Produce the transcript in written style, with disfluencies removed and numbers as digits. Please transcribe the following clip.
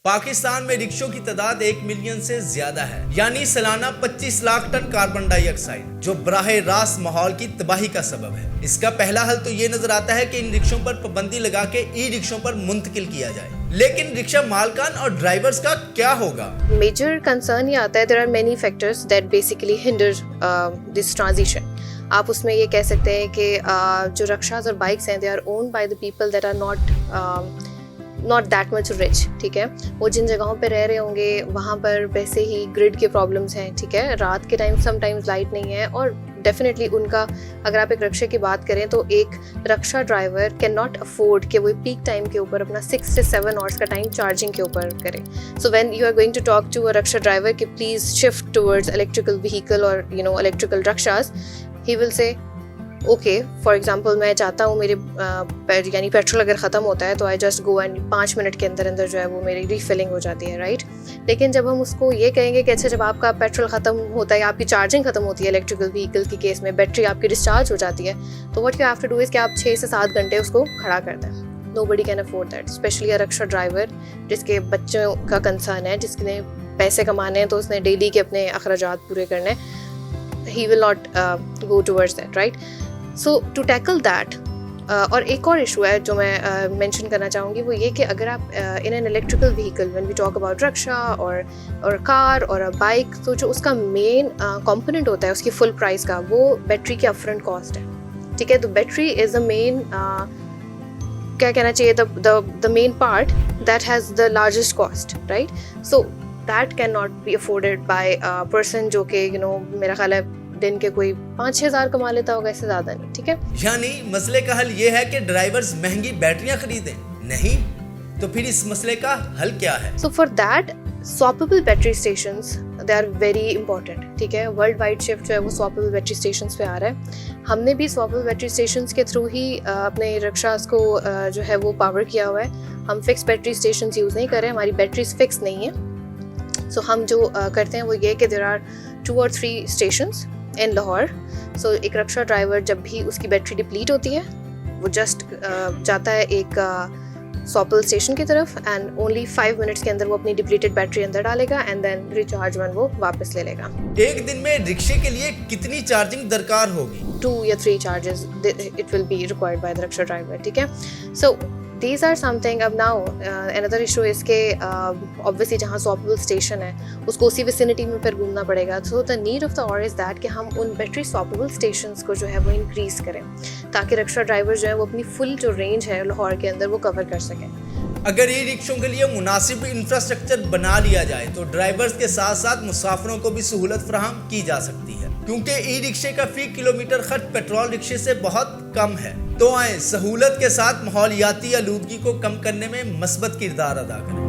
पाकिस्तान में रिक्शों की तादाद 1 मिलियन से ज्यादा है, यानी सालाना 25 लाख टन कार्बन डाइऑक्साइड, जो बराह रास्त माहौल की तबाही का सबब है। इसका पहला हल तो ये नजर आता है कि इन रिक्शों पर पाबंदी लगा के ई रिक्शों पर मुंतकिल किया जाए, लेकिन रिक्शा मालकान और ड्राइवर्स का क्या होगा? मेजर कंसर्न ये आता है, there are many factors that basically hinder this transition. आप उसमें ये कह सकते हैं कि जो रक्शाज और बाइक्स हैं, they are owned by the people that are not that much rich, ठीक है। वो जिन जगहों पे रह रहे होंगे वहाँ पर वैसे ही ग्रिड के प्रॉब्लम्स हैं, ठीक है। रात के टाइम समटाइम्स लाइट नहीं है, और डेफिनेटली उनका, अगर आप एक रक्शे की बात करें तो एक रक्शा ड्राइवर कैन नॉट अफोर्ड कि वो पीक टाइम के ऊपर अपना 6 से 7 आवर्स का टाइम चार्जिंग के ऊपर करे। So when you are going to talk to a rickshaw driver कि please shift towards electrical vehicle और electrical rickshaws, he will say okay, for example मैं चाहता हूँ मेरे यानी पेट्रोल अगर ख़त्म होता है तो I just go and 5 minute के अंदर अंदर जो है वो मेरी रीफिलिंग हो जाती है, राइट। लेकिन जब हम उसको ये कहेंगे कि अच्छा, जब आपका पेट्रोल ख़त्म होता है, आपकी चार्जिंग ख़त्म होती है इलेक्ट्रिकल व्हीकल के केस में, बैटरी आपकी डिस्चार्ज हो जाती है, तो what you have to do is कि आप 6 से 7 घंटे उसको खड़ा कर दें। Nobody can afford that, specially a rickshaw driver जिसके बच्चों का कंसर्न है, जिसने पैसे कमाने हैं, तो उसने डेली के अपने अखराजात पूरे करने, he will not go towards that, right. So to tackle that, और एक और इशू है जो मैं मेंशन करना चाहूँगी, वो ये कि अगर आप in an electrical vehicle, when we talk about rickshaw और कार और अ बाइक, तो जो उसका मेन कंपोनेंट होता है उसकी फुल प्राइस का, वो बैटरी की अपफ्रंट कॉस्ट है, ठीक है। तो बैटरी इज़ द मेन, क्या कहना चाहिए, the main part that has the largest cost, right. So that can not be afforded by a person जो कि मेरा ख्याल है दिन के कोई 5-6 हज़ार कमा लेता होगा, इससे ज़्यादा नहीं, ठीक है। यानी मसले का हल ये है कि ड्राइवर्स महंगी बैटरियां खरीदें? नहीं, तो फिर इस मसले का हल क्या है? So for that, swappable battery stations, they are very important, ठीक है। वर्ल्ड वाइड शिफ्ट जो है वो स्वैपेबल बैटरी स्टेशंस पे आ रहा है। हमने भी स्वैपेबल बैटरी स्टेशंस के थ्रू ही अपने रक्शास को जो है वो पावर किया हुआ है। हम फिक्स बैटरी स्टेशंस यूज़ नहीं कर रहे, हमारी बैटरीज फिक्स नहीं है। सो हम जो करते हैं वो ये कि देयर आर 2 or 3 स्टेशंस इन लाहौर। सो एक रक्शा ड्राइवर जब भी उसकी बैटरी डिप्लीट होती है, वो जस्ट जाता है एक स्वैपेबल स्टेशन की तरफ, एंड ओनली 5 मिनट्स के अंदर वो अपनी डिप्लीटेड बैटरी अंदर डालेगा एंड देन रिचार्ज वन वो वापस ले लेगा। एक दिन में रिक्शे के लिए कितनी चार्जिंग दरकार होगी? 2 या 3 charges it will be required by the rickshaw driver, ठीक है। So these are something. अब now another issue is कि obviously जहाँ स्वैपेबल स्टेशन है उसको उसी विसिनिटी में फिर घूमना पड़ेगा। So the need of the hour is that कि हम उन बैटरी स्वैपेबल स्टेशंस को जो है वो इंक्रीज़ करें, ताकि रक्शा ड्राइवर जो है वो अपनी फुल जो रेंज है लाहौर के अंदर वो कवर कर सकें। अगर ई रिक्शों के लिए मुनासिब इंफ्रास्ट्रक्चर बना लिया जाए तो ड्राइवर्स के साथ साथ मुसाफिरों को भी सहूलत फराहम की जा सकती है, क्योंकि ई रिक्शे का फी किलोमीटर खर्च पेट्रोल रिक्शे से बहुत कम है। तो आए सहूलत के साथ माहौलियाती आलूदगी को कम करने में मस्बत किरदार अदा करें।